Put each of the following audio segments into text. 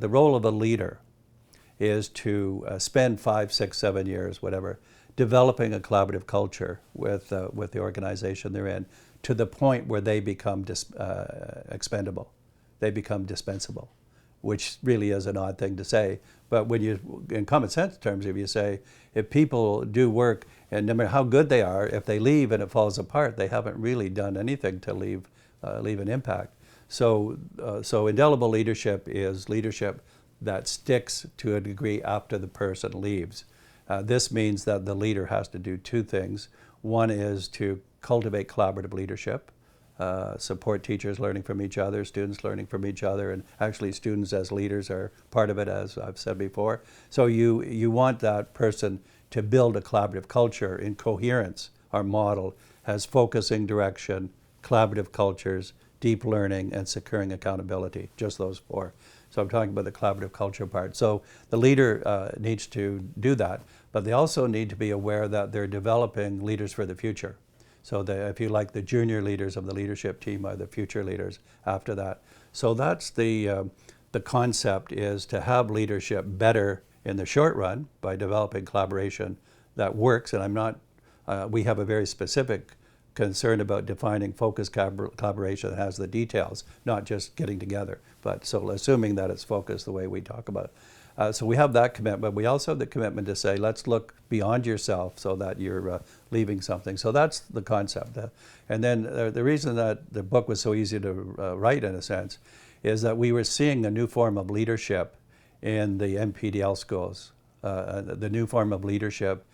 the role of a leader is to spend 5, 6, 7 years, whatever, developing a collaborative culture with the organization they're in, to the point where they become expendable, they become dispensable, which really is an odd thing to say. But when you, in common sense terms, if you say, if people do work, and no matter how good they are, if they leave and it falls apart, they haven't really done anything to leave an impact. So indelible leadership is leadership that sticks to a degree after the person leaves. This means that the leader has to do two things. One is to cultivate collaborative leadership, support teachers learning from each other, students learning from each other, and actually students as leaders are part of it, as I've said before. So you want that person to build a collaborative culture in coherence. Our model has focusing direction, collaborative cultures, deep learning, and securing accountability, just those four. So I'm talking about the collaborative culture part. So the leader needs to do that, but they also need to be aware that they're developing leaders for the future. So if you like, the junior leaders of the leadership team are the future leaders after that. So that's the concept, is to have leadership better in the short run by developing collaboration that works. And I'm not, we have a very specific concern about defining focused collaboration that has the details, not just getting together. But so assuming that it's focused the way we talk about it. So we have that commitment. We also have the commitment to say, let's look beyond yourself so that you're leaving something. So that's the concept. And then the reason that the book was so easy to write, in a sense, is that we were seeing a new form of leadership in the NPDL schools. The new form of leadership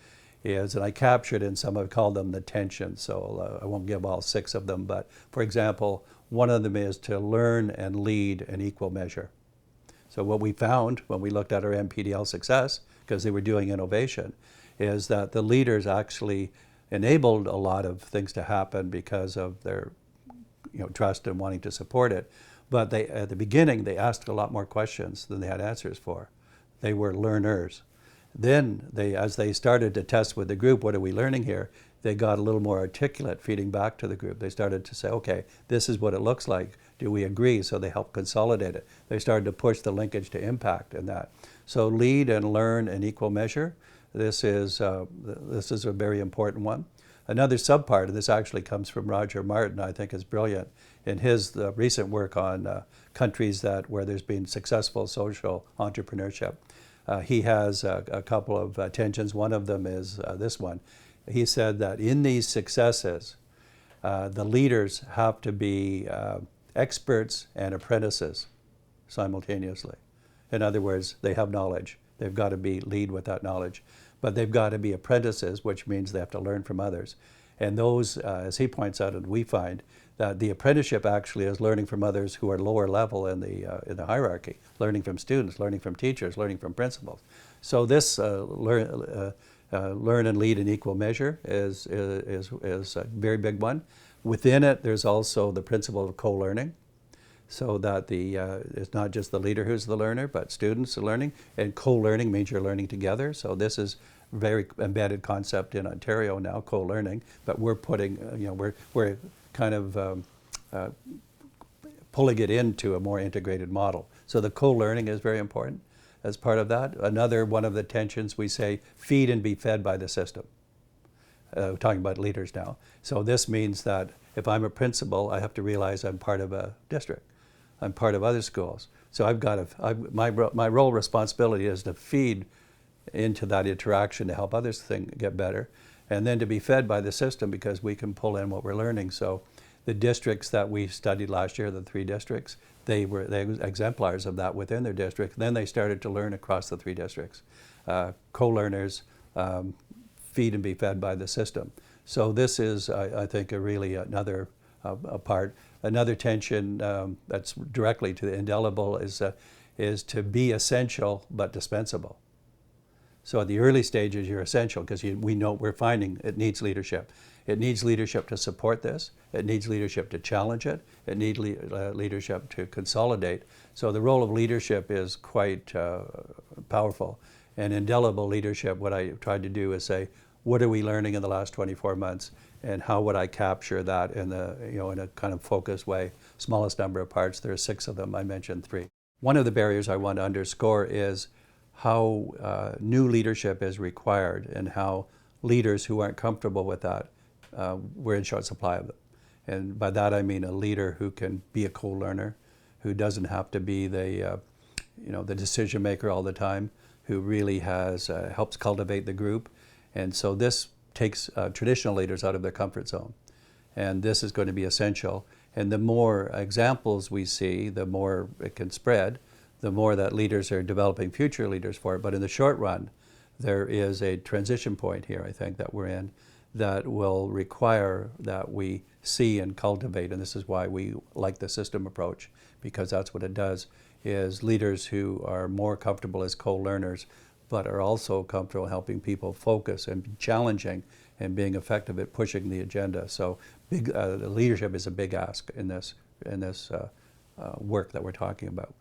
is, and I captured in some, I've called them the tensions, so I won't give all 6 of them, but for example, one of them is to learn and lead in equal measure. So what we found when we looked at our NPDL success, because they were doing innovation, is that the leaders actually enabled a lot of things to happen because of their trust and wanting to support it. But they, at the beginning, they asked a lot more questions than they had answers for. They were learners. Then, as they started to test with the group, what are we learning here? They got a little more articulate, feeding back to the group. They started to say, okay, this is what it looks like. Do we agree? So they helped consolidate it. They started to push the linkage to impact in that. So lead and learn in equal measure. This is a very important one. Another subpart, and this actually comes from Roger Martin, I think is brilliant, in his recent work on countries where there's been successful social entrepreneurship. He has a couple of tensions. One of them is this one. He said that in these successes, the leaders have to be experts and apprentices simultaneously. In other words, they have knowledge. They've got to lead with that knowledge. But they've got to be apprentices, which means they have to learn from others. And those, as he points out, and we find, that the apprenticeship actually is learning from others who are lower level in the hierarchy, learning from students, learning from teachers, learning from principals. So this learn and lead in equal measure is a very big one. Within it, there's also the principle of co-learning, so that it's not just the leader who's the learner, but students are learning, and co-learning means you're learning together. So this is a very embedded concept in Ontario now, co-learning, but we're putting, we're kind of pulling it into a more integrated model. So the co-learning is very important as part of that. Another one of the tensions, we say, feed and be fed by the system. We're talking about leaders now. So this means that if I'm a principal, I have to realize I'm part of a district. I'm part of other schools. So I've got to, my role responsibility is to feed into that interaction to help others get better, and then to be fed by the system because we can pull in what we're learning. So the districts that we studied last year, the 3 districts, they were exemplars of that within their district. Then they started to learn across the 3 districts. Co-learners, feed and be fed by the system. So this is, I think, really another part. Another tension that's directly to the indelible is to be essential but dispensable. So at the early stages, you're essential because we know we're finding it needs leadership. It needs leadership to support this. It needs leadership to challenge it. It needs leadership to consolidate. So the role of leadership is quite powerful. And indelible leadership, what I tried to do is say, what are we learning in the last 24 months, and how would I capture that in a kind of focused way? Smallest number of parts. There are 6 of them. I mentioned 3. One of the barriers I want to underscore is how new leadership is required and how leaders who aren't comfortable with that, we're in short supply of them. And by that I mean a leader who can be a co-learner, who doesn't have to be the, the decision maker all the time, who really helps cultivate the group. And so this takes traditional leaders out of their comfort zone. And this is going to be essential. And the more examples we see, the more it can spread, the more that leaders are developing future leaders for it. But in the short run, there is a transition point here, I think, that we're in that will require that we see and cultivate. And this is why we like the system approach, because that's what it does, is leaders who are more comfortable as co-learners, but are also comfortable helping people focus and challenging and being effective at pushing the agenda. So leadership is a big ask in this work that we're talking about.